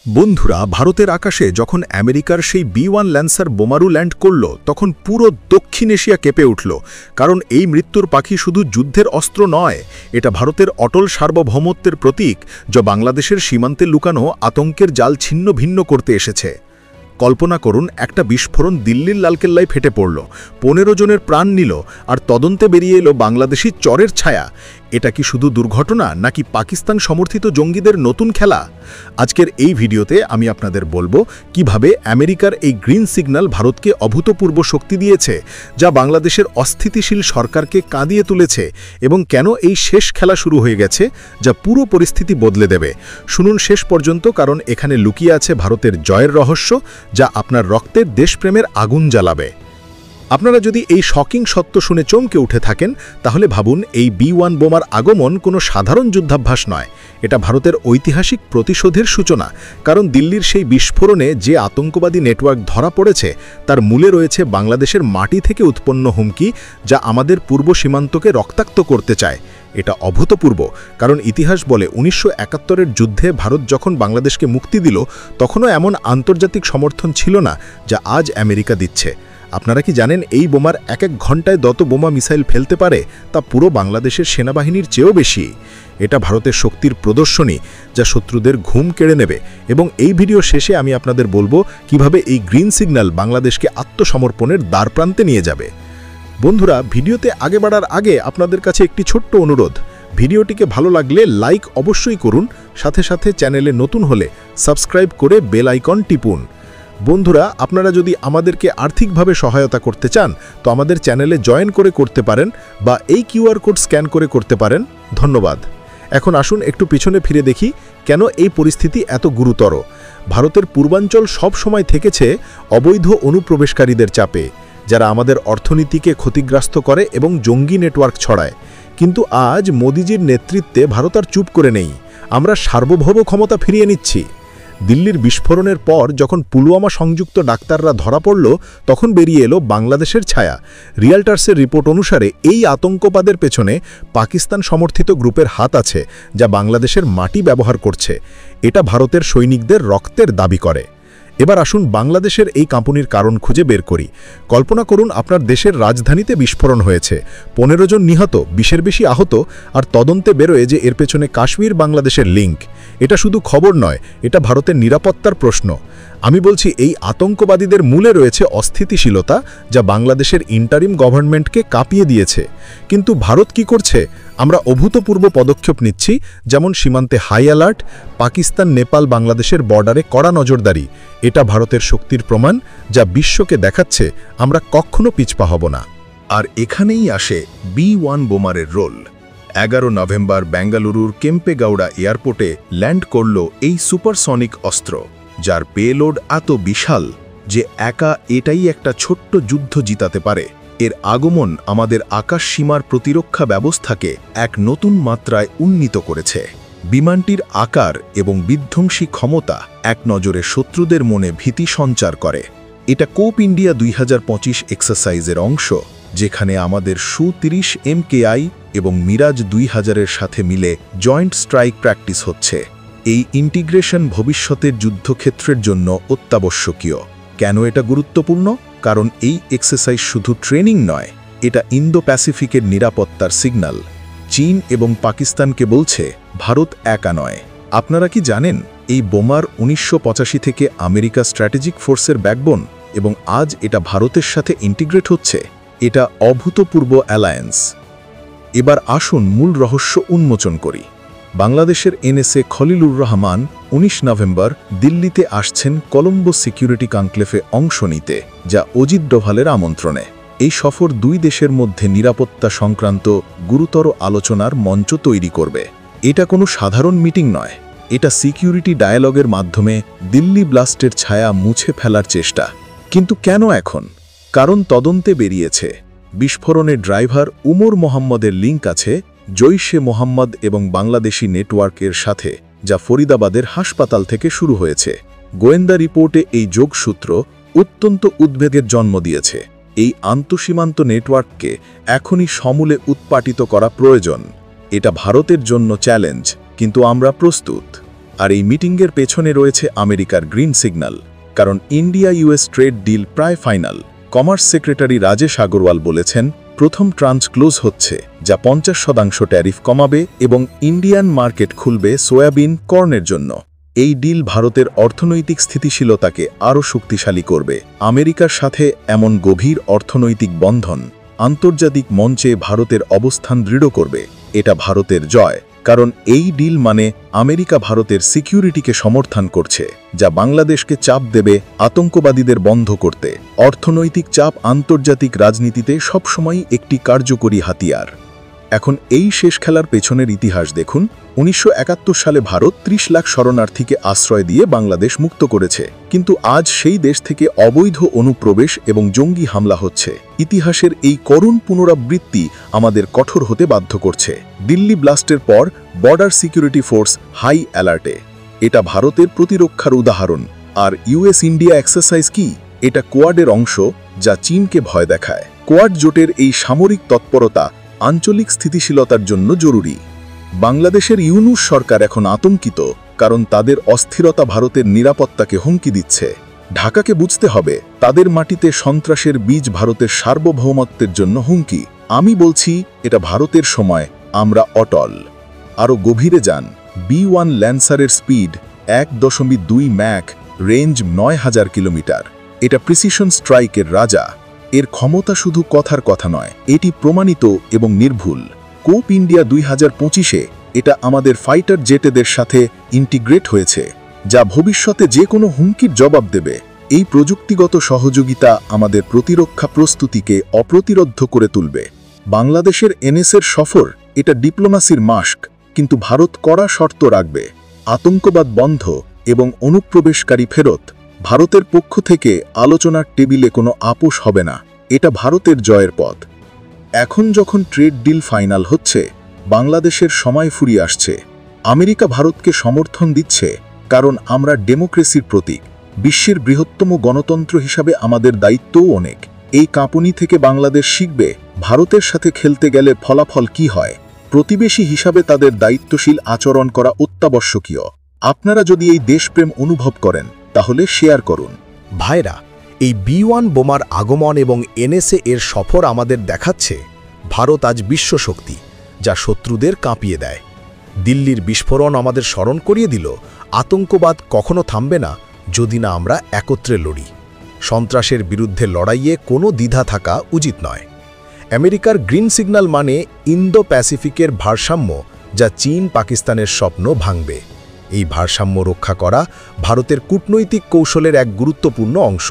বন্ধুরা, ভারতের আকাশে যখন আমেরিকার সেই B-1 ল্যান্সার বোমারু ল্যান্ড করল, তখন পুরো দক্ষিণ এশিয়া কেঁপে উঠল। কারণ এই মৃত্যুর পাখি শুধু যুদ্ধের অস্ত্র নয়, এটা ভারতের অটল সার্বভৌমত্বের প্রতীক, যা বাংলাদেশের সীমান্তে লুকানো আতঙ্কের জাল ছিন্ন ভিন্ন করতে এসেছে। কল্পনা করুন, একটা বিস্ফোরণ দিল্লির লালকেল্লায় ফেটে পড়ল, 15 জনের প্রাণ নিল, আর তদন্তে বেরিয়ে এলো বাংলাদেশি চরের ছায়া। এটা কি শুধু দুর্ঘটনা, নাকি পাকিস্তান সমর্থিত জঙ্গিদের নতুন খেলা? আজকের এই ভিডিওতে আমি আপনাদের বলবো কিভাবে আমেরিকার এই গ্রিন সিগন্যাল ভারতকে অভূতপূর্ব শক্তি দিয়েছে, যা বাংলাদেশের অস্থিতিশীল সরকারকে কাঁদিয়ে তুলেছে, এবং কেন এই শেষ খেলা শুরু হয়ে গেছে, যা পুরো পরিস্থিতি বদলে দেবে। শুনুন শেষ পর্যন্ত, কারণ এখানে লুকিয়ে আছে ভারতের জয়ের রহস্য, যা আপনার রক্তের দেশপ্রেমের আগুন জ্বালাবে। আপনারা যদি এই শকিং সত্য শুনে চমকে উঠে থাকেন, তাহলে ভাবুন, এই B-1 বোমার আগমন কোনো সাধারণ যুদ্ধাভ্যাস নয়। এটা ভারতের ঐতিহাসিক প্রতিশোধের সূচনা। কারণ দিল্লির সেই বিস্ফোরণে যে আতঙ্কবাদী নেটওয়ার্ক ধরা পড়েছে, তার মূলে রয়েছে বাংলাদেশের মাটি থেকে উৎপন্ন হুমকি, যা আমাদের পূর্ব সীমান্তকে রক্তাক্ত করতে চায়। এটা অভূতপূর্ব, কারণ ইতিহাস বলে 1971-এর যুদ্ধে ভারত যখন বাংলাদেশকে মুক্তি দিল, তখনও এমন আন্তর্জাতিক সমর্থন ছিল না যা আজ আমেরিকা দিচ্ছে। আপনারা কি জানেন, এই বোমার এক ঘন্টায় যত বোমা মিসাইল ফেলতে পারে, তা পুরো বাংলাদেশের সেনাবাহিনীর চেয়েও বেশি। এটা ভারতের শক্তির প্রদর্শনী, যা শত্রুদের ঘুম কেড়ে নেবে। এবং এই ভিডিও শেষে আমি আপনাদের বলবো কিভাবে এই গ্রিন সিগন্যাল বাংলাদেশকে আত্মসমর্পণের দ্বারপ্রান্তে নিয়ে যাবে। বন্ধুরা, ভিডিওতে আগে বাড়ার আগে আপনাদের কাছে একটি ছোট্ট অনুরোধ। ভিডিওটিকে ভালো লাগলে লাইক অবশ্যই করুন, সাথে সাথে চ্যানেলে নতুন হলে সাবস্ক্রাইব করে বেল আইকন টিপুন। বন্ধুরা, আপনারা যদি আমাদেরকে আর্থিকভাবে সহায়তা করতে চান, তো আমাদের চ্যানেলে জয়েন করতে পারেন, বা এই QR কোড স্ক্যান করতে পারেন। ধন্যবাদ। এখন আসুন একটু পিছনে ফিরে দেখি, কেন এই পরিস্থিতি এত গুরুতর। ভারতের পূর্বাঞ্চল সব সময় থেকেছে অবৈধ অনুপ্রবেশকারীদের চাপে, যারা আমাদের অর্থনীতিকে ক্ষতিগ্রস্ত করে এবং জঙ্গি নেটওয়ার্ক ছড়ায়। কিন্তু আজ মোদিজির নেতৃত্বে ভারত আর চুপ করে নেই। আমরা সার্বভৌম ক্ষমতা ফিরিয়ে নিচ্ছি। দিল্লির বিস্ফোরণের পর যখন পুলওয়ামা সংযুক্ত ডাক্তাররা ধরা পড়ল, তখন বেরিয়ে এলো বাংলাদেশের ছায়া। রিয়াল্টার্সের রিপোর্ট অনুসারে এই আতঙ্কবাদের পেছনে পাকিস্তান সমর্থিত গ্রুপের হাত আছে, যা বাংলাদেশের মাটি ব্যবহার করছে। এটা ভারতের সৈনিকদের রক্তের দাবি করে। এবার আসুন বাংলাদেশের এই কাঁপুনির কারণ খুঁজে বের করি। কল্পনা করুন, আপনার দেশের রাজধানীতে বিস্ফোরণ হয়েছে, 15 জন নিহত, 20-এর বেশি আহত, আর তদন্তে বেরোয় যে এর পেছনে কাশ্মীর বাংলাদেশের লিঙ্ক। এটা শুধু খবর নয়, এটা ভারতের নিরাপত্তার প্রশ্ন। আমি বলছি, এই আতঙ্কবাদীদের মূলে রয়েছে অস্থিতিশীলতা, যা বাংলাদেশের ইন্টারিম গভর্নমেন্টকে কাঁপিয়ে দিয়েছে। কিন্তু ভারত কি করছে? আমরা অভূতপূর্ব পদক্ষেপ নিচ্ছি, যেমন সীমান্তে হাই অ্যালার্ট, পাকিস্তান নেপাল বাংলাদেশের বর্ডারে কড়া নজরদারি। এটা ভারতের শক্তির প্রমাণ, যা বিশ্বকে দেখাচ্ছে আমরা কখনো পিছপা হব না। আর এখানেই আসে B-1 বোমারের রোল। 11 নভেম্বর বেঙ্গালুরুর কেম্পেগাউড়া এয়ারপোর্টে ল্যান্ড করল এই সুপারসনিক অস্ত্র, যার পেলোড এত বিশাল যে একা এটাই একটা ছোট্ট যুদ্ধ জিতাতে পারে। এর আগমন আমাদের আকাশ সীমার প্রতিরক্ষা ব্যবস্থাকে এক নতুন মাত্রায় উন্নীত করেছে। বিমানটির আকার এবং বিধ্বংসী ক্ষমতা এক নজরে শত্রুদের মনে ভীতি সঞ্চার করে। এটা কোপ ইন্ডিয়া 2025 এক্সারসাইজের অংশ, যেখানে আমাদের Su-30 MKI এবং মিরাজ 2000-এর সাথে মিলে জয়েন্ট স্ট্রাইক প্র্যাকটিস হচ্ছে। এই ইন্টিগ্রেশন ভবিষ্যতের যুদ্ধক্ষেত্রের জন্য অত্যাবশ্যকীয়। কেন এটা গুরুত্বপূর্ণ? কারণ এই এক্সারসাইজ শুধু ট্রেনিং নয়, এটা ইন্দো প্যাসিফিকের নিরাপত্তার সিগন্যাল। চীন এবং পাকিস্তানকে বলছে, ভারত একা নয়। আপনারা কি জানেন, এই বোমার 1985 থেকে আমেরিকা স্ট্র্যাটেজিক ফোর্সের ব্যাকবোন, এবং আজ এটা ভারতের সাথে ইন্টিগ্রেট হচ্ছে। এটা অভূতপূর্ব অ্যালায়েন্স। এবার আসুন মূল রহস্য উন্মোচন করি। বাংলাদেশের NSA খলিলুর রহমান 19 নভেম্বর দিল্লিতে আসছেন কলম্বো সিকিউরিটি কনক্লেভে অংশ নিতে, যা অজিত ডোভালের আমন্ত্রণে। এই সফর দুই দেশের মধ্যে নিরাপত্তা সংক্রান্ত গুরুতর আলোচনার মঞ্চ তৈরি করবে। এটা কোনো সাধারণ মিটিং নয়, এটা সিকিউরিটি ডায়ালগের মাধ্যমে দিল্লি ব্লাস্টের ছায়া মুছে ফেলার চেষ্টা। কিন্তু কেন এখন? কারণ তদন্তে বেরিয়েছে বিস্ফোরণের ড্রাইভার উমর মোহাম্মদের লিঙ্ক আছে জৈশে মোহাম্মদ এবং বাংলাদেশি নেটওয়ার্কের সাথে, যা ফরিদাবাদের হাসপাতাল থেকে শুরু হয়েছে। গোয়েন্দা রিপোর্টে এই যোগসূত্র অত্যন্ত উদ্বেগের জন্ম দিয়েছে। এই আন্তঃসীমান্ত নেটওয়ার্ককে এখনই সমূলে উৎপাটিত করা প্রয়োজন। এটা ভারতের জন্য চ্যালেঞ্জ, কিন্তু আমরা প্রস্তুত। আর এই মিটিংয়ের পেছনে রয়েছে আমেরিকার গ্রিন সিগন্যাল, কারণ ইন্ডিয়া ইউএস ট্রেড ডিল প্রায় final. Commerce secretary Rajesh Agarwal বলেছেন, প্রথম ট্রান্স ক্লোজ হচ্ছে, যা 50% ট্যারিফ কমাবে এবং ইন্ডিয়ান মার্কেট খুলবে সয়াবিন, কর্নের জন্য। এই ডিল ভারতের অর্থনৈতিক স্থিতিশীলতাকে আরও শক্তিশালী করবে। আমেরিকার সাথে এমন গভীর অর্থনৈতিক বন্ধন আন্তর্জাতিক মঞ্চে ভারতের অবস্থান দৃঢ় করবে। এটা ভারতের জয়, কারণ এই ডিল মানে আমেরিকা ভারতের সিকিউরিটিকে সমর্থন করছে, যা বাংলাদেশকে চাপ দেবে আতঙ্কবাদীদের বন্ধ করতে। অর্থনৈতিক চাপ আন্তর্জাতিক রাজনীতিতে সবসময়ই একটি কার্যকরী হাতিয়ার। এখন এই শেষ খেলার পেছনের ইতিহাস দেখুন। 1971 সালে ভারত 30 লাখ শরণার্থীকে আশ্রয় দিয়ে বাংলাদেশ মুক্ত করেছে, কিন্তু আজ সেই দেশ থেকে অবৈধ অনুপ্রবেশ এবং জঙ্গি হামলা হচ্ছে। ইতিহাসের এই করুণ পুনরাবৃত্তি আমাদের কঠোর হতে বাধ্য করছে। দিল্লি ব্লাস্টের পর বর্ডার সিকিউরিটি ফোর্স হাই অ্যালার্টে। এটা ভারতের প্রতিরক্ষার উদাহরণ। আর ইউএস ইন্ডিয়া এক্সারসাইজ কি? এটা কোয়াডের অংশ, যা চীনকে ভয় দেখায়। কোয়াড জোটের এই সামরিক তৎপরতা আঞ্চলিক স্থিতিশীলতার জন্য জরুরি। বাংলাদেশের ইউনূস সরকার এখন আতঙ্কিত, কারণ তাদের অস্থিরতা ভারতের নিরাপত্তাকে হুমকি দিচ্ছে। ঢাকাকে বুঝতে হবে, তাদের মাটিতে সন্ত্রাসের বীজ ভারতের সার্বভৌমত্বের জন্য হুমকি। আমি বলছি, এটা ভারতের সময়, আমরা অটল। আরও গভীরে যান। B1 ল্যান্সারের স্পিড 1.2 ম্যাক, রেঞ্জ 9000 কিলোমিটার। এটা প্রিসিশন স্ট্রাইকের রাজা। এর ক্ষমতা শুধু কথার কথা নয়, এটি প্রমাণিত এবং নির্ভুল। কোপ ইন্ডিয়া 2025-এ এটা আমাদের ফাইটার জেটেদের সাথে ইন্টিগ্রেট হয়েছে, যা ভবিষ্যতে যে কোনো হুমকির জবাব দেবে। এই প্রযুক্তিগত সহযোগিতা আমাদের প্রতিরক্ষা প্রস্তুতিকে অপ্রতিরোধ্য করে তুলবে। বাংলাদেশের এনএসের সফর, এটা ডিপ্লোমাসির মাস্ক, কিন্তু ভারত কড়া শর্ত রাখবে। আতঙ্কবাদ বন্ধ এবং অনুপ্রবেশকারী ফেরত। ভারতের পক্ষ থেকে আলোচনার টেবিলে কোনো আপোষ হবে না। এটা ভারতের জয়ের পথ। এখন যখন ট্রেড ডিল ফাইনাল হচ্ছে, বাংলাদেশের সময় ফুরিয়ে আসছে। আমেরিকা ভারতকে সমর্থন দিচ্ছে, কারণ আমরা ডেমোক্রেসির প্রতীক। বিশ্বের বৃহত্তম গণতন্ত্র হিসাবে আমাদের দায়িত্বও অনেক। এই কাঁপুনি থেকে বাংলাদেশ শিখবে, ভারতের সাথে খেলতে গেলে ফলাফল কি হয়। প্রতিবেশী হিসাবে তাদের দায়িত্বশীল আচরণ করা অত্যাবশ্যকীয়। আপনারা যদি এই দেশপ্রেম অনুভব করেন, তাহলে শেয়ার করুন। ভাইরা, এই B1 বোমার আগমন এবং এনএসএ এর সফর আমাদের দেখাচ্ছে ভারত আজ বিশ্বশক্তি, যা শত্রুদের কাঁপিয়ে দেয়। দিল্লির বিস্ফোরণ আমাদের স্মরণ করিয়ে দিল, আতঙ্কবাদ কখনো থামবে না যদি না আমরা একত্রে লড়ি। সন্ত্রাসের বিরুদ্ধে লড়াইয়ে কোনো দ্বিধা থাকা উচিত নয়। আমেরিকার গ্রিন সিগন্যাল মানে ইন্দো প্যাসিফিকের ভারসাম্য, যা চীন পাকিস্তানের স্বপ্ন ভাঙবে। এই ভারসাম্য রক্ষা করা ভারতের কূটনৈতিক কৌশলের এক গুরুত্বপূর্ণ অংশ।